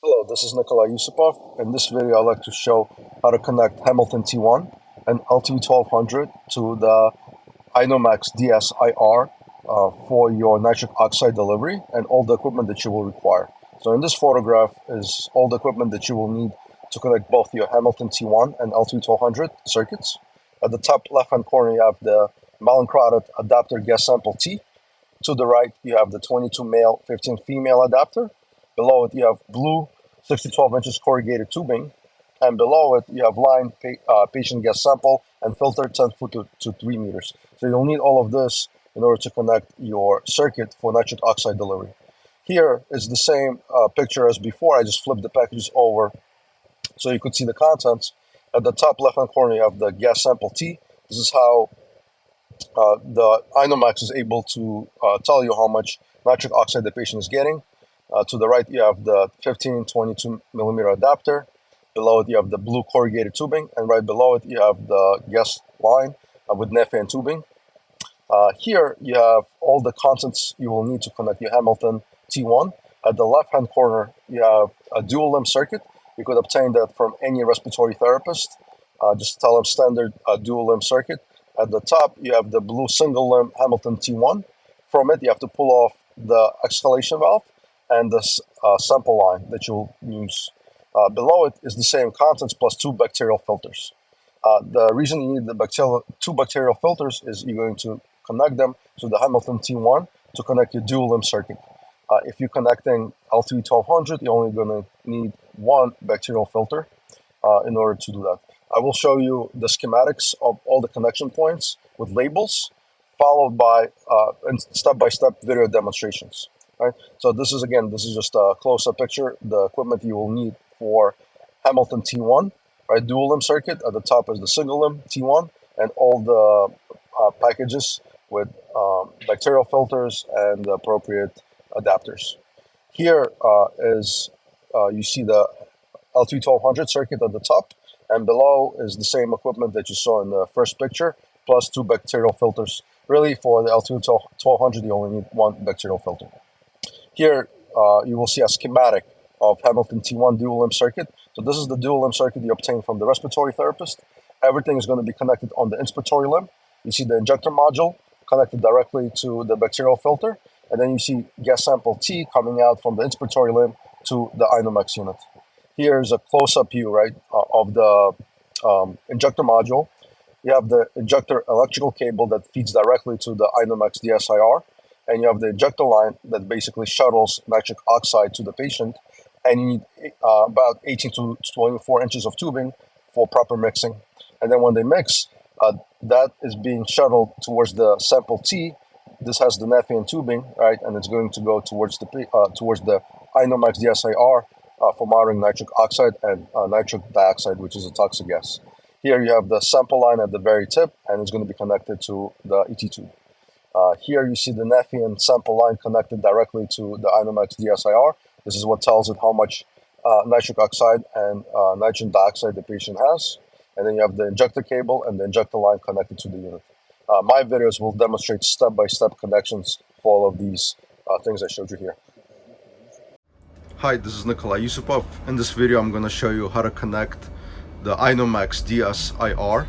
Hello, this is Nikolai Yusupov. In this video, I'd like to show how to connect Hamilton T-1 and LTV-1200 to the INOmax DSIR for your nitric oxide delivery and all the equipment that you will require. So in this photograph is all the equipment that you will need to connect both your Hamilton T1 and LTV-1200 circuits. At the top left-hand corner, you have the Mallinckrodt adapter gas sample T. To the right, you have the 22 male, 15 female adapter. Below it, you have blue 6 to 12 inches corrugated tubing. And below it, you have line patient gas sample and filter 10 foot to 3 meters. So you'll need all of this in order to connect your circuit for nitric oxide delivery. Here is the same picture as before. I just flipped the packages over so you could see the contents. At the top left-hand corner, you have the gas sample T. This is how the INOmax is able to tell you how much nitric oxide the patient is getting. To the right, you have the 15, 22 millimeter adapter. Below it, you have the blue corrugated tubing. And right below it, you have the gas line with Nephine tubing. Here, you have all the contents you will need to connect your Hamilton T1. At the left-hand corner, you have a dual limb circuit. You could obtain that from any respiratory therapist. Just tell them standard dual limb circuit. At the top, you have the blue single limb Hamilton T1. From it, you have to pull off the exhalation valve and the sample line that you'll use. Below it is the same contents plus 2 bacterial filters. The reason you need the 2 bacterial filters is you're going to connect them to the Hamilton T1 to connect your dual limb circuit. If you're connecting LTV-1200, you're only going to need 1 bacterial filter in order to do that. I will show you the schematics of all the connection points with labels, followed by step-by-step video demonstrations. Right? So this is just a close-up picture, the equipment you will need for Hamilton T1, right? Dual limb circuit. At the top is the single limb T1, and all the packages with bacterial filters and the appropriate adapters. Here you see the LTV-1200 circuit at the top, and below is the same equipment that you saw in the first picture, plus 2 bacterial filters. Really, for the LTV-1200, you only need 1 bacterial filter. Here, you will see a schematic of Hamilton T1 dual limb circuit. So this is the dual limb circuit you obtain from the respiratory therapist. Everything is going to be connected on the inspiratory limb. You see the injector module connected directly to the bacterial filter. And then you see gas sample T coming out from the inspiratory limb to the INOmax unit. Here's a close-up view, right, of the injector module. You have the injector electrical cable that feeds directly to the INOmax DSIR. And you have the injector line that basically shuttles nitric oxide to the patient. And you need about 18 to 24 inches of tubing for proper mixing. And then when they mix, that is being shuttled towards the sample T. This has the Nephine tubing, right? And it's going to go towards the INOmax DSIR for monitoring nitric oxide and nitric dioxide, which is a toxic gas. Here you have the sample line at the very tip, and it's going to be connected to the ET tube. Here you see the Nephine sample line connected directly to the INOmax DSIR. This is what tells it how much nitric oxide and nitrogen dioxide the patient has. And then you have the injector cable and the injector line connected to the unit. My videos will demonstrate step-by-step connections for all of these things I showed you here. Hi, this is Nikolai Yusupov. In this video, I'm going to show you how to connect the INOmax DSIR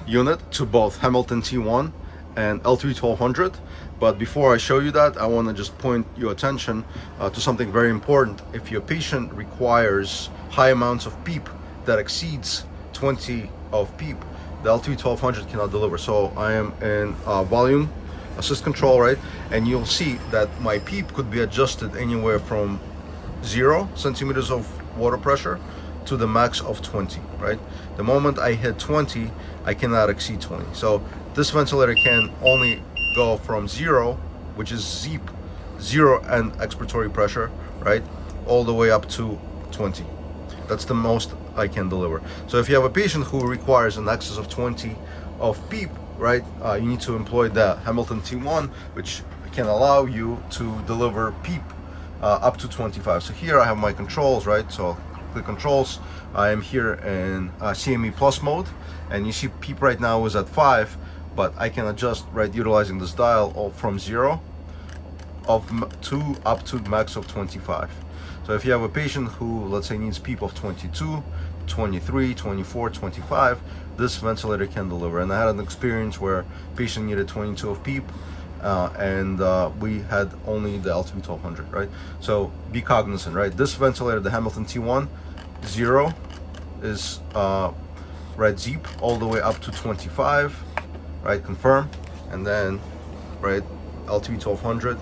unit to both Hamilton T1 and LTV-1200. But before I show you that, I want to just point your attention to something very important. If your patient requires high amounts of PEEP that exceeds 20 of PEEP, the LTV-1200 cannot deliver. So I am in volume assist control, right? And you'll see that my PEEP could be adjusted anywhere from 0 centimeters of water pressure to the max of 20, right? The moment I hit 20, I cannot exceed 20. So this ventilator can only go from 0, which is zero and expiratory pressure, right, all the way up to 20. That's the most I can deliver. So if you have a patient who requires an excess of 20 of PEEP, right, you need to employ the Hamilton T1, which can allow you to deliver PEEP up to 25. So here I have my controls, right? So I'll click controls. I am here in CME plus mode, and you see PEEP right now is at 5, but I can adjust, right, utilizing this dial all from 0 to up to max of 25. So if you have a patient who, let's say, needs PEEP of 22, 23, 24, 25, this ventilator can deliver. And I had an experience where patient needed 22 of PEEP, and we had only the LTV-1200, right? So be cognizant, right? This ventilator, the Hamilton T-1, 0 is right, ZEEP all the way up to 25, right, confirm, and then, right, LTV-1200,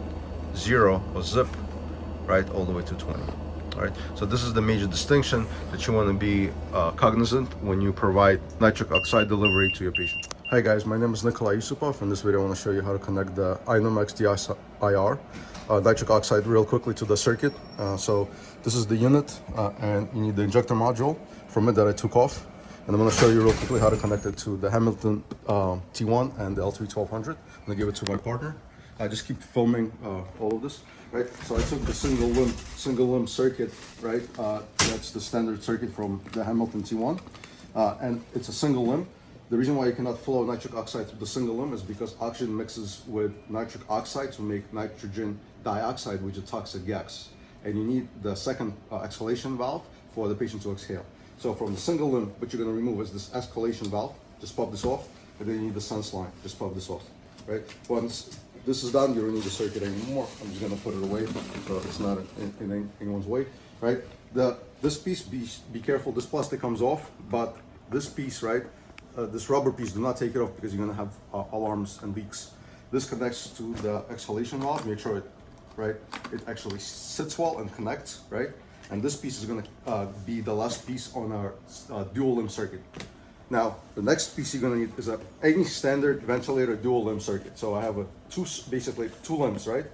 0 or ZIP, right, all the way to 20. All right, so this is the major distinction that you want to be cognizant when you provide nitric oxide delivery to your patient. Hi guys, my name is Nikolai Yusupov. In this video I want to show you how to connect the INOmax DSIR nitric oxide real quickly to the circuit. So this is the unit, and you need the injector module from it that I took off. And I'm going to show you real quickly how to connect it to the Hamilton T1 and the LTV-1200. I'm going to give it to my partner. I just keep filming all of this, right? So I took the single limb circuit, right? That's the standard circuit from the Hamilton T1, and it's a single limb. The reason why you cannot flow nitric oxide through the single limb is because oxygen mixes with nitric oxide to make nitrogen dioxide, which is a toxic gas. And you need the second exhalation valve for the patient to exhale. So from the single limb, what you're going to remove is this escalation valve. Just pop this off, and then you need the sense line. Just pop this off, right? Once this is done, you don't need the circuit anymore. I'm just going to put it away so it's not in anyone's way, right? This piece, be careful. This plastic comes off, but this piece, right? This rubber piece, do not take it off because you're going to have alarms and leaks. This connects to the exhalation valve. Make sure it actually sits well and connects, right? And this piece is going to be the last piece on our dual limb circuit. Now, the next piece you're going to need is any standard ventilator dual limb circuit. So I have basically two limbs, right?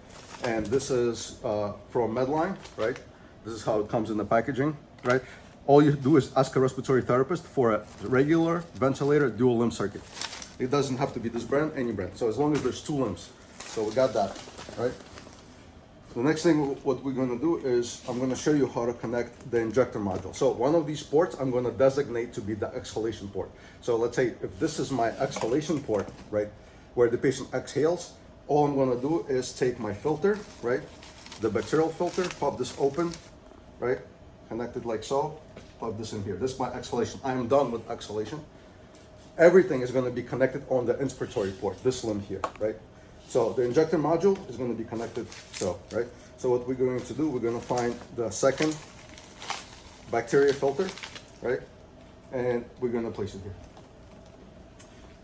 And this is from Medline, right? This is how it comes in the packaging, right? All you do is ask a respiratory therapist for a regular ventilator dual limb circuit. It doesn't have to be this brand, any brand. So as long as there's two limbs. So we got that, right? The next thing what we're going to do is I'm going to show you how to connect the injector module. So one of these ports I'm going to designate to be the exhalation port. So let's say if this is my exhalation port, right, where the patient exhales, all I'm going to do is take my filter, right, the bacterial filter, pop this open, right, connect it like so, plug this in here. This is my exhalation. I am done with exhalation. Everything is going to be connected on the inspiratory port, this limb here, right? So the injector module is going to be connected so, right? So what we're going to do, we're going to find the second bacteria filter, right? And we're going to place it here.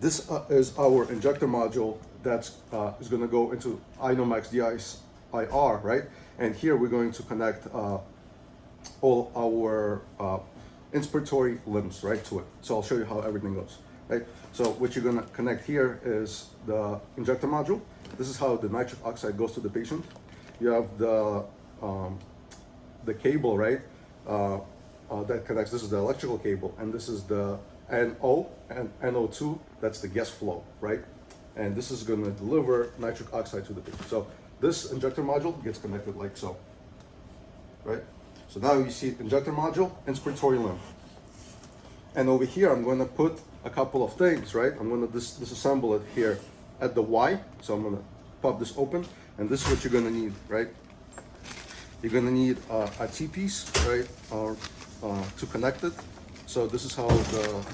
This is our injector module that's is going to go into INOmax DSIR, right? And here we're going to connect all our inspiratory limbs, right, to it. So I'll show you how everything goes, right? So what you're going to connect here is the injector module. This is how the nitric oxide goes to the patient. You have the cable, right, that connects. This is the electrical cable, and this is the NO and NO2. That's the gas flow, right? And this is going to deliver nitric oxide to the patient. So this injector module gets connected like so, right? So now you see injector module, inspiratory limb. And over here, I'm going to put a couple of things, right? I'm going to disassemble it here at the Y. So I'm going to pop this open, and this is what you're going to need, right? You're going to need a T-piece, right, to connect it. So this is how the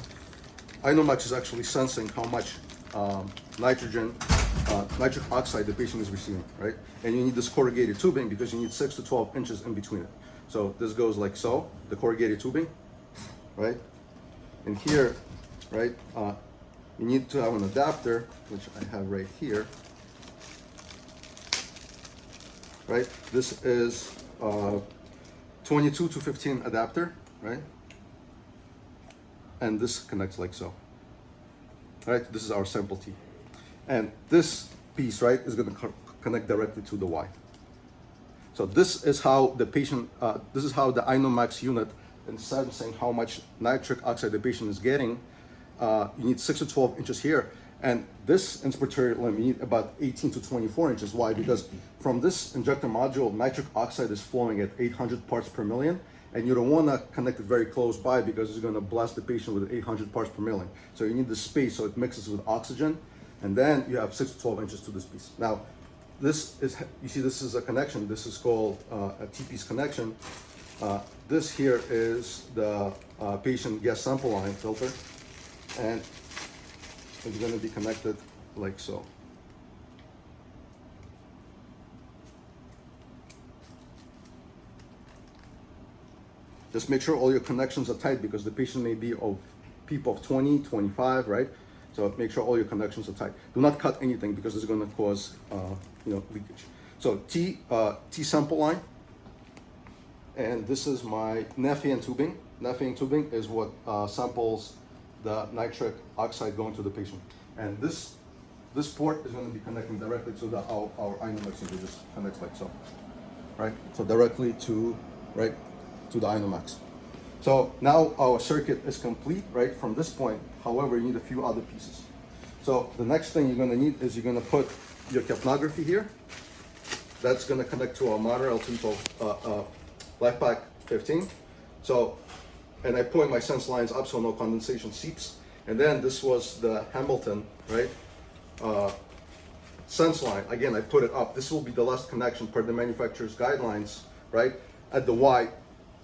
INOmax is actually sensing how much nitric oxide the patient is receiving, right? And you need this corrugated tubing because you need 6 to 12 inches in between it. So this goes like so, the corrugated tubing, right? And here, right, you need to have an adapter, which I have right here, right? This is 22 to 15 adapter, right? And this connects like so, right? This is our sample T. And this piece, right, is going to connect directly to the Y. So this is how the patient, this is how the INOmax unit is sensing how much nitric oxide the patient is getting. You need 6 to 12 inches here. And this inspiratory limb, you need about 18 to 24 inches. Why? Because from this injector module, nitric oxide is flowing at 800 parts per million. And you don't want to connect it very close by because it's going to blast the patient with 800 parts per million. So you need the space so it mixes with oxygen. And then you have 6 to 12 inches to this piece. Now, this is, you see, this is a connection. This is called a T-piece connection. This here is the patient gas sample line filter, and it's going to be connected like so. Just make sure all your connections are tight, because the patient may be of PEEP of 20, 25, right? So make sure all your connections are tight. Do not cut anything, because it's going to cause leakage. So T sample line, and this is my Nephian tubing. Nephian tubing is what samples the nitric oxide going to the patient. And this port is going to be connecting directly to our INOmax. It just connects like so, right? So directly to the INOmax. So now our circuit is complete, right, from this point. However, you need a few other pieces. So the next thing you're going to need is you're going to put your capnography here. That's going to connect to our monitor, LTV-1200 LifePack 15. So, and I point my sense lines up so no condensation seeps. And then this was the Hamilton, right, sense line. Again, I put it up. This will be the last connection per the manufacturer's guidelines, right, at the Y.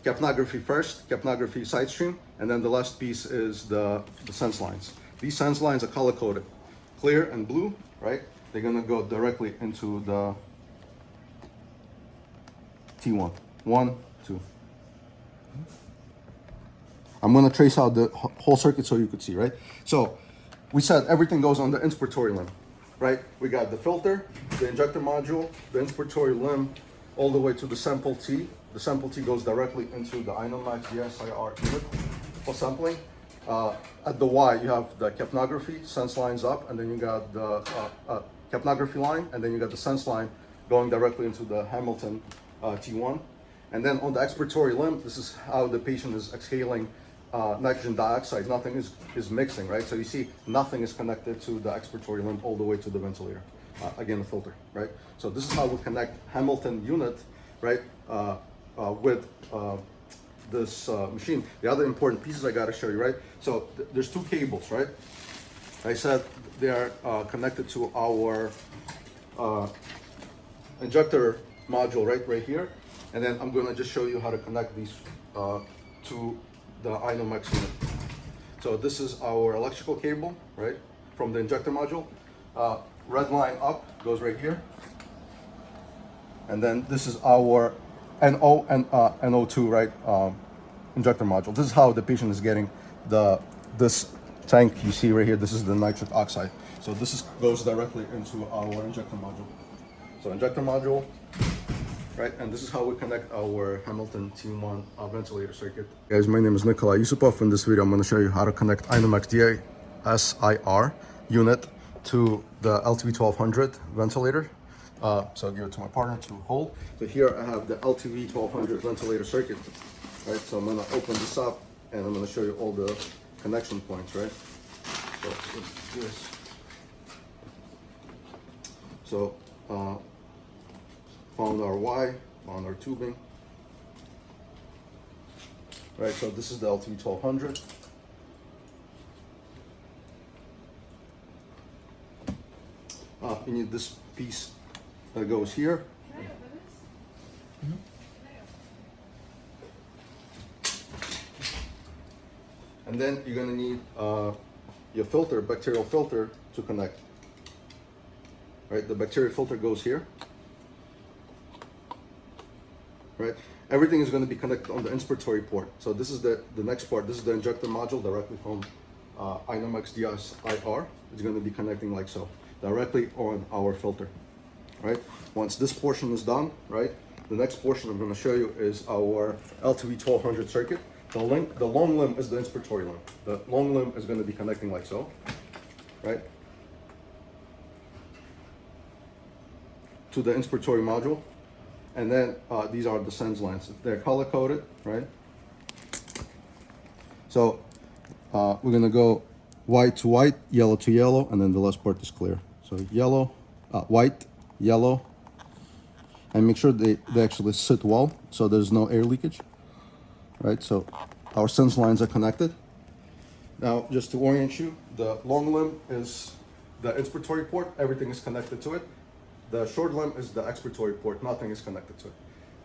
Capnography first, capnography side stream, and then the last piece is the sense lines. These sense lines are color coded, clear and blue, right? They're gonna go directly into the T1, 1, 2. I'm gonna trace out the whole circuit so you could see, right? So we said everything goes on the inspiratory limb, right? We got the filter, the injector module, the inspiratory limb, all the way to the sample T. The sample T goes directly into the INOmax DSIR unit for sampling. At the Y, you have the capnography, sense lines up, and then you got the capnography line, and then you got the sense line going directly into the Hamilton T1. And then on the expiratory limb, this is how the patient is exhaling nitrogen dioxide. Nothing is mixing, right? So you see nothing is connected to the expiratory limb all the way to the ventilator. Again, the filter, right? So this is how we connect Hamilton unit, right, with this machine. The other important pieces I got to show you, right? So there's two cables, right? I said they are connected to our injector module right here. And then I'm going to just show you how to connect these to the INOmax unit. So this is our electrical cable, right, from the injector module. Red line up goes right here. And then this is our NO and NO2, right, injector module. This is how the patient is getting this tank you see right here. This is the nitric oxide. So this goes directly into our injector module. So injector module, right, and this is how we connect our Hamilton T1 ventilator circuit. Guys, my name is Nikolai Yusupov. In this video, I'm going to show you how to connect INOmax DSIR unit to the LTV-1200 ventilator. So I'll give it to my partner to hold. So here I have the LTV-1200 ventilator circuit, right? So I'm going to open this up and I'm going to show you all the connection points, right? So let's do this. So found our Y, found our tubing, right? So this is the LTV-1200. You need this piece that goes here. And then you're going to need your filter, bacterial filter, to connect. Right, the bacterial filter goes here. Right, everything is going to be connected on the inspiratory port. So this is the next part. This is the injector module directly from INOmax DSIR. It's going to be connecting like so, directly on our filter. Right, once this portion is done, right, the next portion I'm going to show you is our LTV-1200 circuit. The long limb is the inspiratory limb. The long limb is going to be connecting like so, right, to the inspiratory module. And then these are the sense lines. They're color coded, right? So we're gonna go white to white, yellow to yellow, and then the last part is clear. So yellow, white, yellow, and make sure they actually sit well, so there's no air leakage, right? So our sense lines are connected. Now, just to orient you, the long limb is the inspiratory port. Everything is connected to it. The short limb is the expiratory port, nothing is connected to it.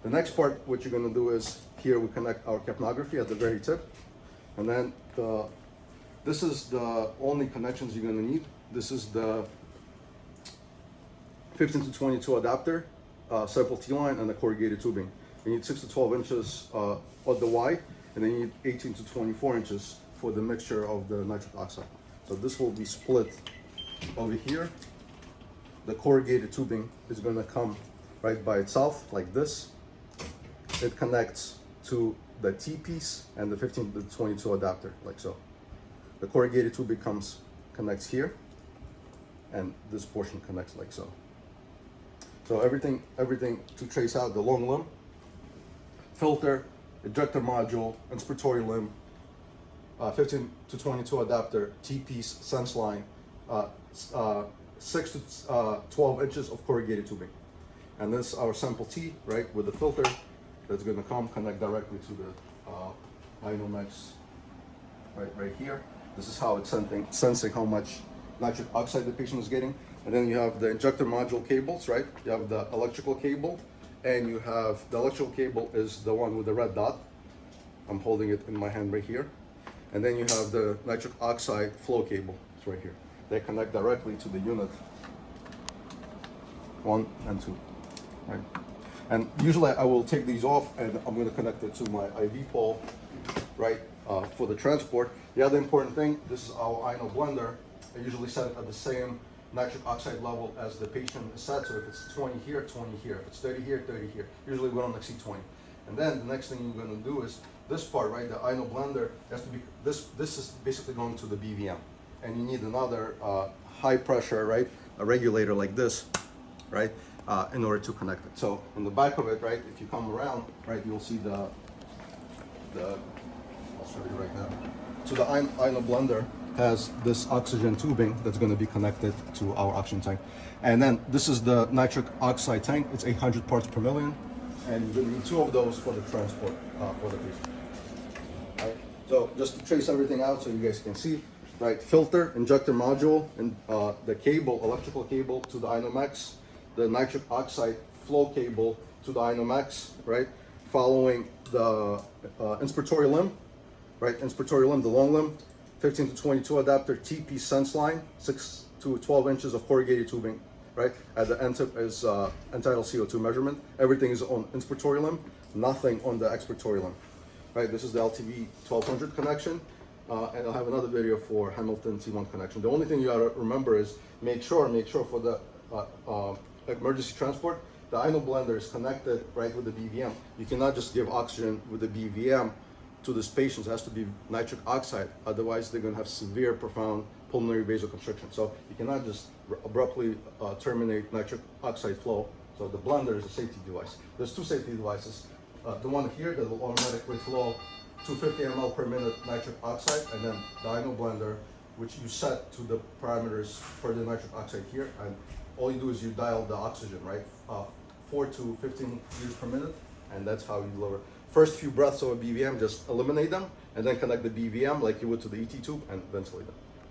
The next part, what you're gonna do is, here we connect our capnography at the very tip, and then this is the only connections you're gonna need. This is the 15 to 22 adapter, sample T-line, and the corrugated tubing. You need 6 to 12 inches on the Y, and then you need 18 to 24 inches for the mixture of the nitric oxide. So this will be split over here. The corrugated tubing is gonna come right by itself, like this. It connects to the T piece and the 15 to 22 adapter, like so. The corrugated tubing connects here, and this portion connects like so. So everything to trace out the long limb, filter, ejector module, inspiratory limb, 15 to 22 adapter, T-piece, sense line, 6 to 12 inches of corrugated tubing. And this is our sample T, right, with the filter that's gonna connect directly to the INOmax right here. This is how it's sensing how much nitric oxide the patient is getting. And then you have the injector module cables, right? You have the electrical cable, and you have the electrical cable is the one with the red dot. I'm holding it in my hand right here. And then you have the nitric oxide flow cable, it's right here. They connect directly to the unit 1 and 2, right? And usually I will take these off and I'm gonna connect it to my IV pole, right, for the transport. The other important thing, this is our INO blender. I usually set it at the same nitric oxide level as the patient is set. So if it's 20 here, 20 here. If it's 30 here, 30 here. Usually we don't exceed 20. And then the next thing you're gonna do is this part, right, the INO blender has to be, this is basically going to the BVM. And you need another high pressure, right, a regulator like this, right, in order to connect it. So in the back of it, right, if you come around, right, you'll see the I'll show you right now. So the INO blender has this oxygen tubing that's going to be connected to our oxygen tank. And then this is the nitric oxide tank. It's 800 parts per million. And you're going to need 2 of those for the transport for the patient. Right? So just to trace everything out so you guys can see, right? Filter, injector module, and the cable, electrical cable to the INOmax, the nitric oxide flow cable to the INOmax, right? Following the inspiratory limb, right? Inspiratory limb, the long limb, 15 to 22 adapter, T-piece sense line, 6 to 12 inches of corrugated tubing, right? At the end tip is end-tidal CO2 measurement. Everything is on inspiratory limb, nothing on the expiratory limb, right? This is the LTV-1200 connection, and I'll have another video for Hamilton T-1 connection. The only thing you gotta remember is make sure for the emergency transport, the INO blender is connected right with the BVM. You cannot just give oxygen with the BVM to this patient. It has to be nitric oxide, otherwise they're going to have severe, profound pulmonary vasoconstriction. So you cannot just abruptly terminate nitric oxide flow. So the blender is a safety device. There's 2 safety devices. The one here that will automatically flow 250 ml per minute nitric oxide, and then the INO blender, which you set to the parameters for the nitric oxide here, and all you do is you dial the oxygen, right? 4 to 15 liters per minute, and that's how you deliver. First few breaths of a BVM, just eliminate them, and then connect the BVM like you would to the ET tube and ventilate them.